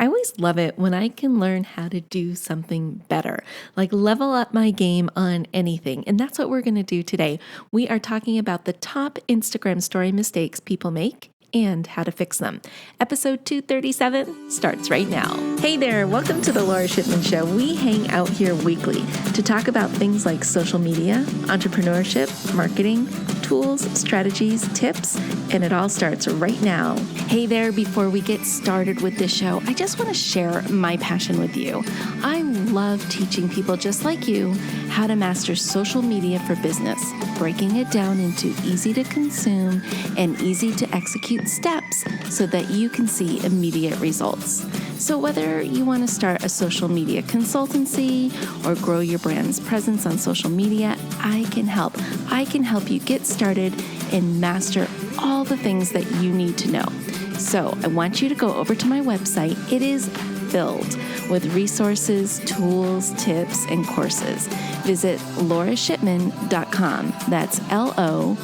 I always love it when I can learn how to do something better, like level up my game on anything. And that's what we're going to do today. We are talking about the top Instagram story mistakes people make and how to fix them. Episode 237 starts right now. Hey there, welcome to the Lora Shipman Show. We hang out here weekly to talk about things like social media, entrepreneurship, marketing, tools, strategies, tips, and it all starts right now. Hey there, before we get started with this show, I just want to share my passion with you. I love teaching people just like you how to master social media for business, breaking it down into easy to consume and easy to execute steps so that you can see immediate results. So whether you want to start a social media consultancy or grow your brand's presence on social media, I can help. I can help you get started and master all the things that you need to know. So I want you to go over to my website. It is filled with resources, tools, tips, and courses. Visit lorashipman.com. That's LORA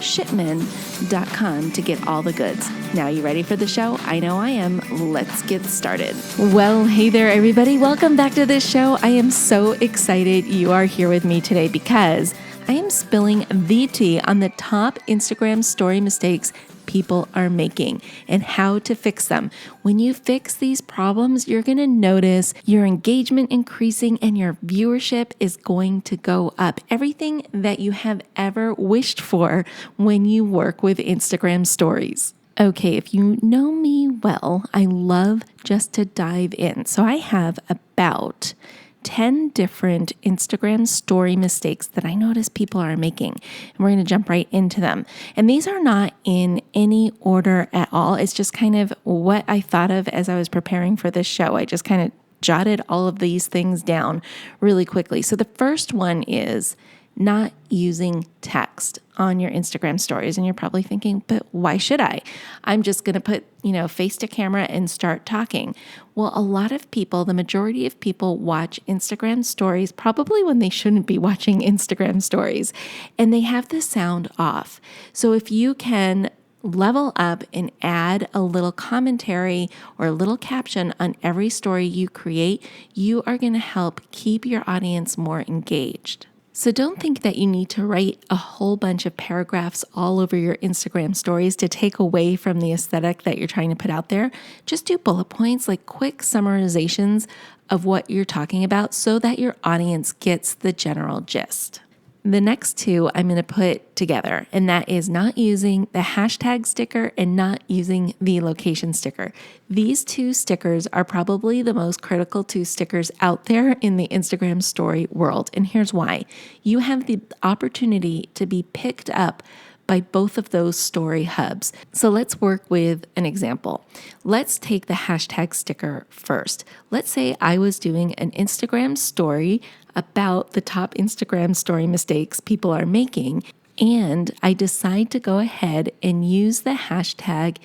shipman.com to get all the goods. Now, you ready for the show? I know I am. Let's get started. Well, hey there, everybody. Welcome back to this show. I am so excited you are here with me today because I am spilling the tea on the top Instagram story mistakes people are making and how to fix them. When you fix these problems, you're going to notice your engagement increasing and your viewership is going to go up. Everything that you have ever wished for when you work with Instagram stories. Okay, if you know me well, I love just to dive in. So I have about 10 different Instagram story mistakes that I notice people are making. And we're going to jump right into them. And these are not in any order at all. It's just kind of what I thought of as I was preparing for this show. I just kind of jotted all of these things down really quickly. So the first one is not using text on your Instagram stories. And you're probably thinking, but why should I? I'm just going to put, face to camera and start talking. Well, a lot of people, the majority of people watch Instagram stories probably when they shouldn't be watching Instagram stories, and they have the sound off. So if you can level up and add a little commentary or a little caption on every story you create, you are going to help keep your audience more engaged. So don't think that you need to write a whole bunch of paragraphs all over your Instagram stories to take away from the aesthetic that you're trying to put out there. Just do bullet points, like quick summarizations of what you're talking about so that your audience gets the general gist. The next two I'm going to put together, and that is not using the hashtag sticker and not using the location sticker. These two stickers are probably the most critical two stickers out there in the Instagram story world. And here's why. You have the opportunity to be picked up by both of those story hubs. So let's work with an example. Let's take the hashtag sticker first. Let's say I was doing an Instagram story about the top Instagram story mistakes people are making, and I decide to go ahead and use the hashtag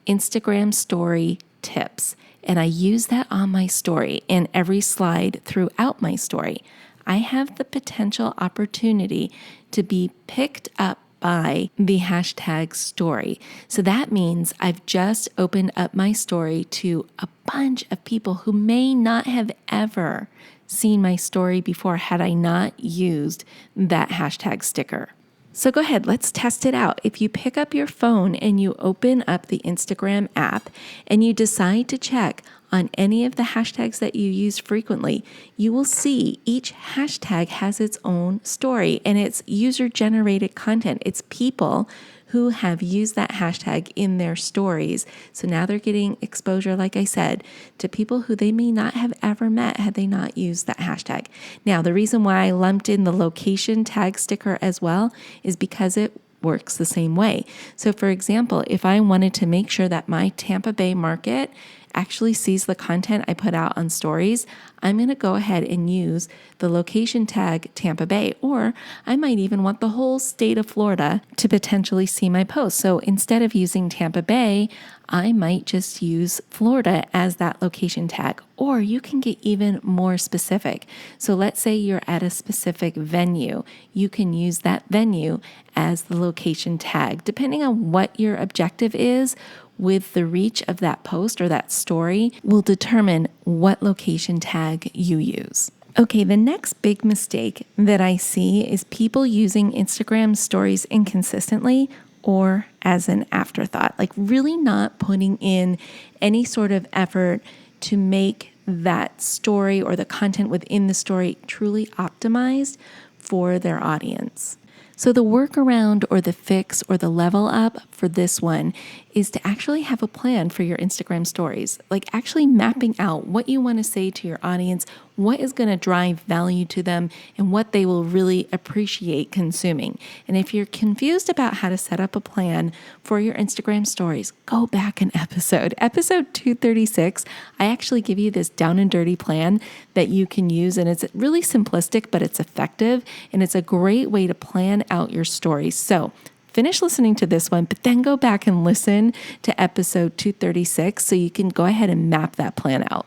Instagram story tips. And I use that on my story and every slide throughout my story. I have the potential opportunity to be picked up by the hashtag story. So that means I've just opened up my story to a bunch of people who may not have ever seen my story before had I not used that hashtag sticker. So go ahead, let's test it out. If you pick up your phone and you open up the Instagram app and you decide to check on any of the hashtags that you use frequently, you will see each hashtag has its own story and it's user-generated content. It's people who have used that hashtag in their stories. So now they're getting exposure, like I said, to people who they may not have ever met had they not used that hashtag. Now, the reason why I lumped in the location tag sticker as well is because it works the same way. So for example, if I wanted to make sure that my Tampa Bay market actually sees the content I put out on stories, I'm going to go ahead and use the location tag Tampa Bay, or I might even want the whole state of Florida to potentially see my post. So instead of using Tampa Bay, I might just use Florida as that location tag, or you can get even more specific. So let's say you're at a specific venue. You can use that venue as the location tag. Depending on what your objective is, with the reach of that post or that story will determine what location tag you use. Okay, the next big mistake that I see is people using Instagram stories inconsistently or as an afterthought, like really not putting in any sort of effort to make that story or the content within the story truly optimized for their audience. So the workaround or the fix or the level up for this one is to actually have a plan for your Instagram stories, like actually mapping out what you want to say to your audience, what is going to drive value to them, and what they will really appreciate consuming. And if you're confused about how to set up a plan for your Instagram stories, go back an episode. Episode 236, I actually give you this down and dirty plan that you can use, and it's really simplistic, but it's effective, and it's a great way to plan out your stories. So finish listening to this one, but then go back and listen to episode 236 so you can go ahead and map that plan out.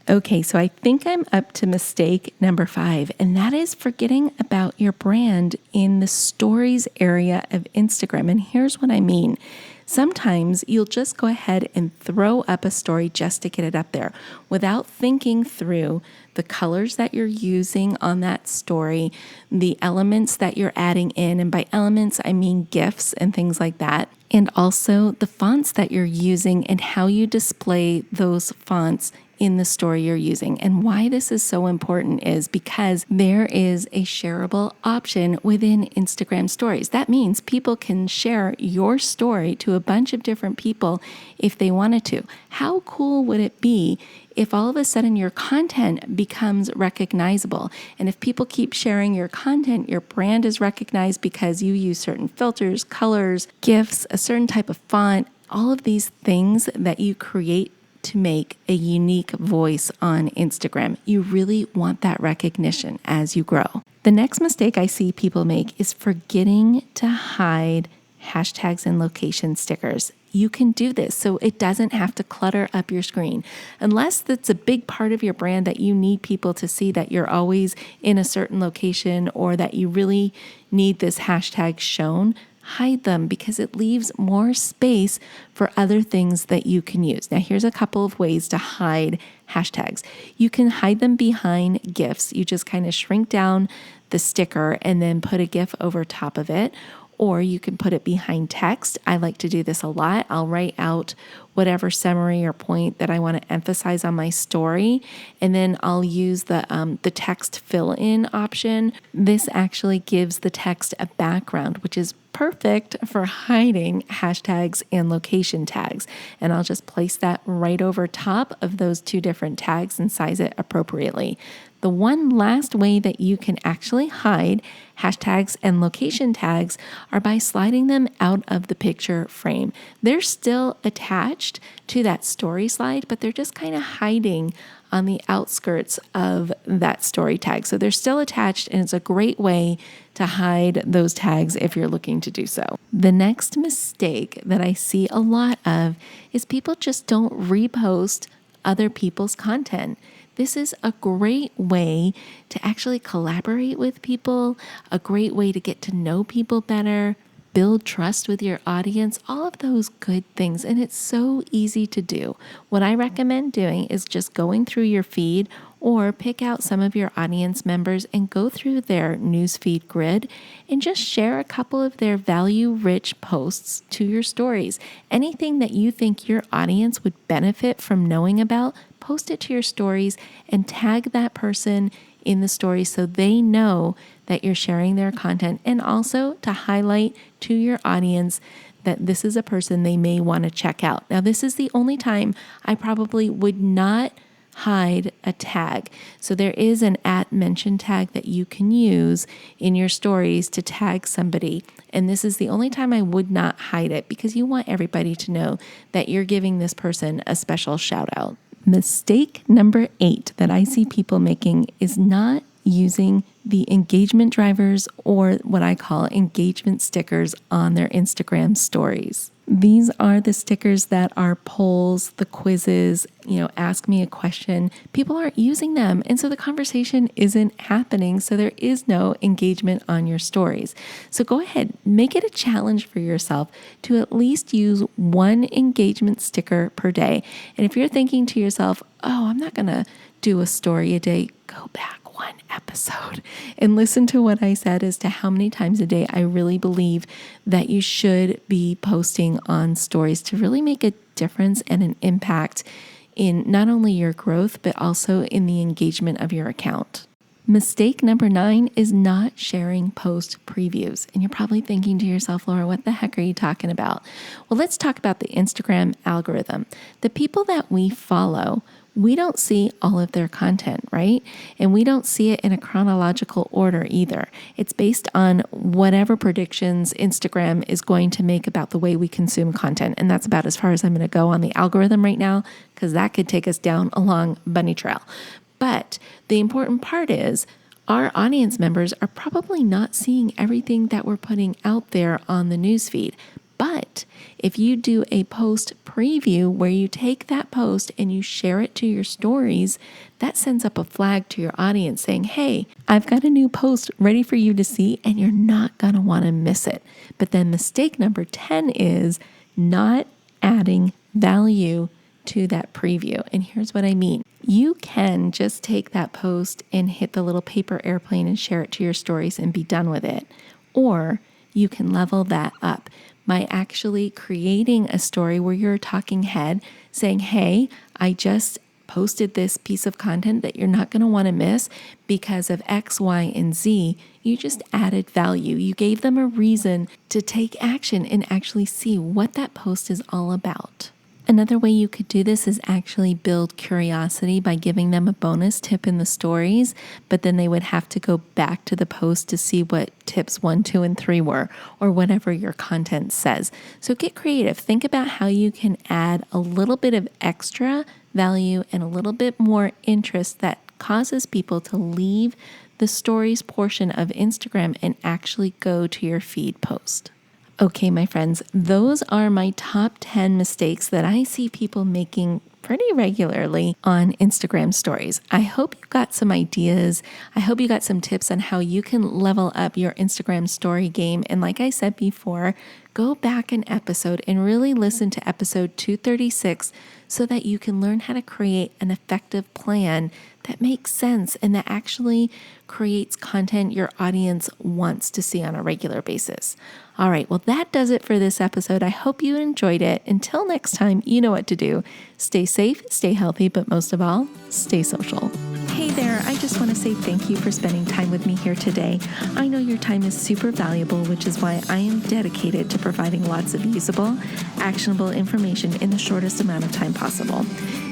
Okay, so I think I'm up to mistake number 5, and that is forgetting about your brand in the stories area of Instagram. And here's what I mean. Sometimes you'll just go ahead and throw up a story just to get it up there without thinking through the colors that you're using on that story, the elements that you're adding in. And by elements, I mean GIFs and things like that. And also the fonts that you're using and how you display those fonts in the story you're using. And why this is so important is because there is a shareable option within Instagram stories. That means people can share your story to a bunch of different people if they wanted to. How cool would it be if all of a sudden your content becomes recognizable? And if people keep sharing your content, your brand is recognized because you use certain filters, colors, GIFs, a certain type of font, all of these things that you create to make a unique voice on Instagram. You really want that recognition as you grow. The next mistake I see people make is forgetting to hide hashtags and location stickers. You can do this so it doesn't have to clutter up your screen. Unless that's a big part of your brand that you need people to see that you're always in a certain location or that you really need this hashtag shown, hide them because it leaves more space for other things that you can use. Now, here's a couple of ways to hide hashtags. You can hide them behind GIFs. You just kind of shrink down the sticker and then put a GIF over top of it. Or you can put it behind text. I like to do this a lot. I'll write out whatever summary or point that I want to emphasize on my story, and then I'll use the text fill-in option. This actually gives the text a background, which is perfect for hiding hashtags and location tags. And I'll just place that right over top of those two different tags and size it appropriately. The one last way that you can actually hide hashtags and location tags are by sliding them out of the picture frame. They're still attached to that story slide, but they're just kind of hiding on the outskirts of that story tag. So they're still attached, and it's a great way to hide those tags if you're looking to do so. The next mistake that I see a lot of is people just don't repost other people's content. This is a great way to actually collaborate with people, a great way to get to know people better, build trust with your audience, all of those good things. And it's so easy to do. What I recommend doing is just going through your feed or pick out some of your audience members and go through their newsfeed grid and just share a couple of their value-rich posts to your stories. Anything that you think your audience would benefit from knowing about, post it to your stories and tag that person in the story so they know that you're sharing their content, and also to highlight to your audience that this is a person they may want to check out. Now, this is the only time I probably would not hide a tag. So there is an @mention tag that you can use in your stories to tag somebody. And this is the only time I would not hide it because you want everybody to know that you're giving this person a special shout out. Mistake number 8 that I see people making is not using the engagement drivers, or what I call engagement stickers, on their Instagram stories. These are the stickers that are polls, the quizzes, ask me a question. People aren't using them. And so the conversation isn't happening. So there is no engagement on your stories. So go ahead, make it a challenge for yourself to at least use one engagement sticker per day. And if you're thinking to yourself, oh, I'm not going to do a story a day, go back one episode and listen to what I said as to how many times a day I really believe that you should be posting on stories to really make a difference and an impact in not only your growth, but also in the engagement of your account. Mistake number 9 is not sharing post previews. And you're probably thinking to yourself, Laura, what the heck are you talking about? Well, let's talk about the Instagram algorithm. The people that we follow, we don't see all of their content, right? And we don't see it in a chronological order either. It's based on whatever predictions Instagram is going to make about the way we consume content. And that's about as far as I'm going to go on the algorithm right now, because that could take us down a long bunny trail. But the important part is our audience members are probably not seeing everything that we're putting out there on the newsfeed. But if you do a post preview where you take that post and you share it to your stories, that sends up a flag to your audience saying, hey, I've got a new post ready for you to see, and you're not going to want to miss it. But then mistake number 10 is not adding value to that preview. And here's what I mean. You can just take that post and hit the little paper airplane and share it to your stories and be done with it. Or you can level that up by actually creating a story where you're a talking head saying, hey, I just posted this piece of content that you're not going to want to miss because of X, Y, and Z. You just added value. You gave them a reason to take action and actually see what that post is all about. Another way you could do this is actually build curiosity by giving them a bonus tip in the stories, but then they would have to go back to the post to see what tips 1, 2, and 3 were, or whatever your content says. So get creative. Think about how you can add a little bit of extra value and a little bit more interest that causes people to leave the stories portion of Instagram and actually go to your feed post. Okay, my friends, those are my top 10 mistakes that I see people making pretty regularly on Instagram stories. I hope you got some ideas. I hope you got some tips on how you can level up your Instagram story game. And like I said before, go back an episode and really listen to episode 236 so that you can learn how to create an effective plan that makes sense and that actually creates content your audience wants to see on a regular basis. All right, well, that does it for this episode. I hope you enjoyed it. Until next time, you know what to do. Stay safe, stay healthy, but most of all, stay social. Hey there, I just want to say thank you for spending time with me here today. I know your time is super valuable, which is why I am dedicated to providing lots of usable, actionable information in the shortest amount of time possible.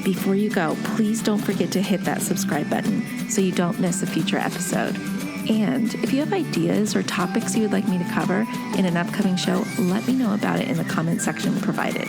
Before you go, please don't forget to hit that subscribe button so you don't miss a future episode. And if you have ideas or topics you would like me to cover in an upcoming show, let me know about it in the comment section provided.